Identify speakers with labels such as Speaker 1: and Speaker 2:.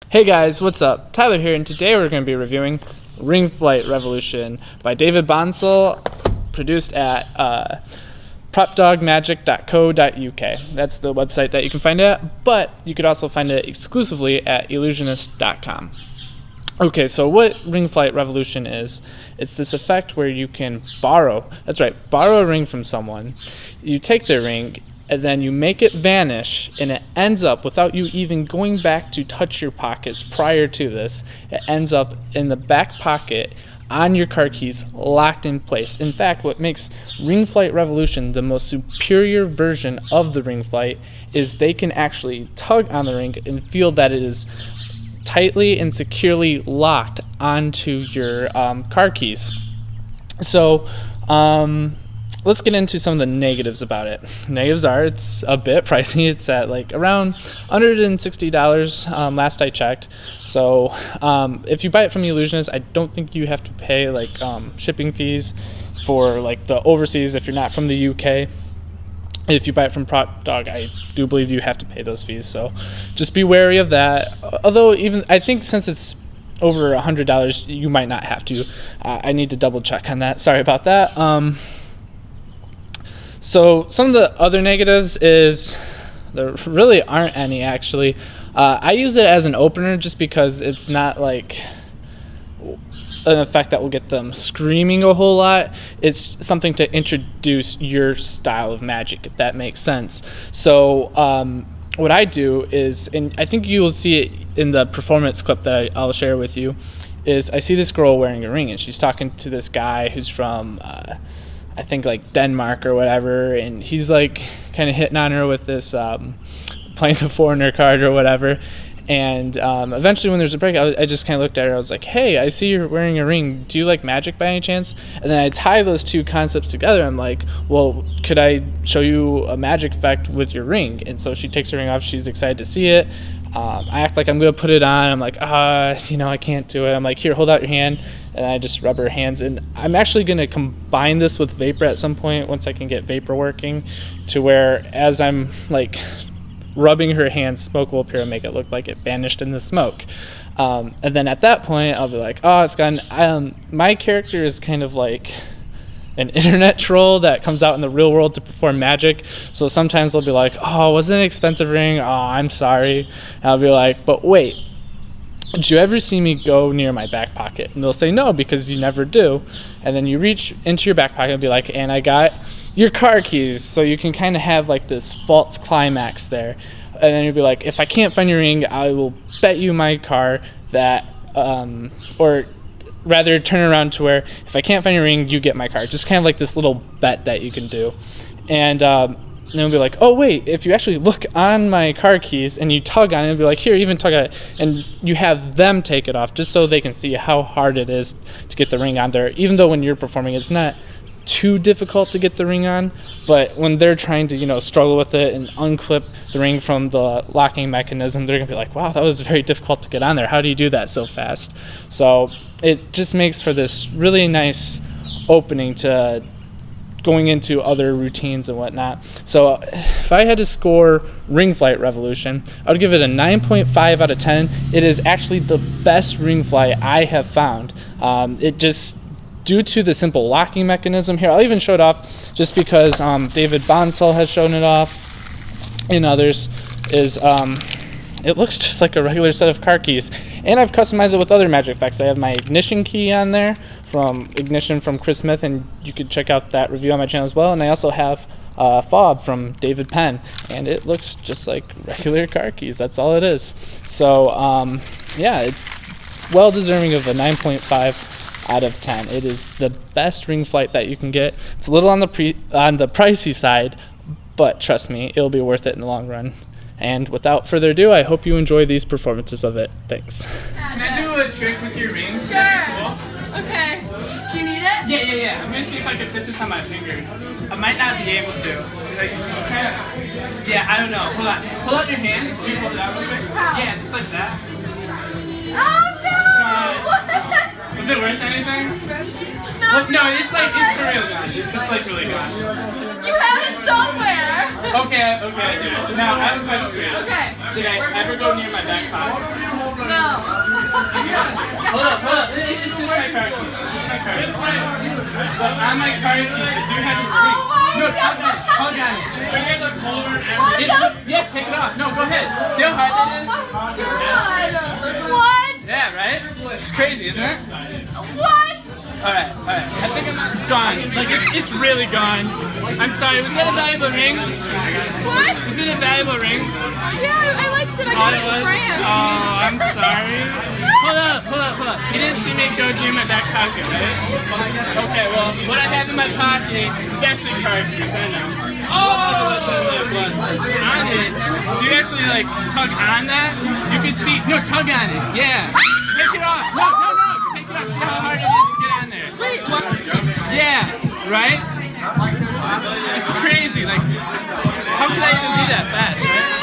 Speaker 1: Hey guys, what's up? Tyler here, and today we're going to be reviewing Ring Flight Revolution by David Bonsall, produced at propdogmagic.co.uk. That's the website that you can find it at, but you could also find it exclusively at Ellusionist.com. Okay, so what Ring Flight Revolution is, it's this effect where you can borrow a ring from someone, you take their ring, and then you make it vanish, and it ends up, without you even going back to touch your pockets prior to this, it ends up in the back pocket on your car keys, locked in place. In fact, what makes Ring Flight Revolution the most superior version of the Ring Flight is they can actually tug on the ring and feel that it is tightly and securely locked onto your car keys. So, let's get into some of the negatives about it. Negatives are, it's a bit pricey. It's at like around $160 last I checked. So if you buy it from the Ellusionist, I don't think you have to pay like shipping fees for like the overseas if you're not from the UK. If you buy it from Prop Dog, I do believe you have to pay those fees. So just be wary of that. Although even I think since it's over $100, you might not have to. I need to double check on that. Sorry about that. So some of the other negatives is there really aren't any actually. I use it as an opener just because it's not like an effect that will get them screaming a whole lot. It's something to introduce your style of magic, if that makes sense. So what I do is, and I think you will see it in the performance clip that I'll share with you, is I see this girl wearing a ring and she's talking to this guy who's from I think like Denmark or whatever, and he's like kind of hitting on her with this playing the foreigner card or whatever. And eventually when there's a break, I just kind of looked at her. I was like, hey, I see you're wearing a ring. Do you like magic by any chance? And then I tie those two concepts together. I'm like, well, could I show you a magic effect with your ring? And so she takes her ring off. She's excited to see it. I act like I'm going to put it on. I'm like, I can't do it. I'm like, here, hold out your hand. And I just rub her hands. And I'm actually going to combine this with vapor at some point once I can get vapor working, to where as I'm like rubbing her hands, smoke will appear and make it look like it vanished in the smoke. And then at that point, I'll be like, oh, it's gone. My character is kind of like an internet troll that comes out in the real world to perform magic. So sometimes they'll be like, oh, was it an expensive ring? Oh, I'm sorry. And I'll be like, but wait, did you ever see me go near my back pocket? And they'll say no, because you never do. And then you reach into your back pocket and be like, and I got your car keys. So you can kind of have like this false climax there. And then you'll be like, if I can't find your ring, I will bet you my car that, or rather turn around to where if I can't find your ring, you get my car. Just kind of like this little bet that you can do. And then it'll be like, oh wait, if you actually look on my car keys and you tug on it, it'll be like, here, even tug on it, and you have them take it off just so they can see how hard it is to get the ring on there. Even though when you're performing, it's not too difficult to get the ring on, but when they're trying to struggle with it and unclip the ring from the locking mechanism, they're gonna be like, wow, that was very difficult to get on there. How do you do that so fast? So it just makes for this really nice opening to going into other routines and whatnot. So if I had to score Ring Flight Revolution, I would give it a 9.5 out of 10. It is actually the best ring flight I have found. It just, due to the simple locking mechanism here, I'll even show it off just because David Bonsall has shown it off, and others, is it looks just like a regular set of car keys. And I've customized it with other magic effects. I have my ignition key on there from Ignition from Chris Smith, and you could check out that review on my channel as well. And I also have fob from David Penn, and it looks just like regular car keys. That's all it is. So yeah, it's well deserving of a 9.5 out of 10. It is the best ring flight that you can get. It's a little on the pricey side, but trust me, it'll be worth it in the long run. And without further ado, I hope you enjoy these performances of it. Thanks.
Speaker 2: Can I do a trick with your ring?
Speaker 3: Sure. Cool? Okay. Do you need it?
Speaker 2: Yeah. I'm gonna see if I can fit this on my finger. I might not be able to. Like, it's kind of. Yeah, I don't know. Hold on. Pull out your hand. Can you hold it out real quick?
Speaker 3: How?
Speaker 2: Yeah, just like that.
Speaker 3: Oh no!
Speaker 2: Was it worth anything?
Speaker 3: No!
Speaker 2: Look, no, it's like, it's for real gone. It's like really gone.
Speaker 3: You have it somewhere.
Speaker 2: Okay, I do. Now, I have a question for you.
Speaker 3: Okay.
Speaker 2: Did I ever go near my back pocket?
Speaker 3: No.
Speaker 2: Hold up. It's just my car keys. It's just my car keys. But on my car keys, I do have this ring. No, tug on it. Do you have the puller and everything? Yeah, take it off. No, go ahead. See how hard that is?
Speaker 3: God. What?
Speaker 2: Yeah, right? It's crazy, isn't it?
Speaker 3: What?
Speaker 2: Alright. I think it's gone. Like, it's really gone. I'm sorry, was that a valuable ring?
Speaker 3: What?
Speaker 2: Was it a valuable ring?
Speaker 3: Yeah, I liked it. I
Speaker 2: Oh,
Speaker 3: got
Speaker 2: it
Speaker 3: it
Speaker 2: was?
Speaker 3: in France.
Speaker 2: Oh, I'm sorry. Hold up. You didn't see me go near my back pocket, right? Okay, well, what I have in my pocket is actually car keys, I know. Oh! On it, if you actually, like, tug on that, you can see, no, tug on it, yeah. Take it off, no, take it off, see how hard it is to get on there.
Speaker 3: Wait, what?
Speaker 2: Yeah, right? It's crazy, like, how could I even be that fast, right?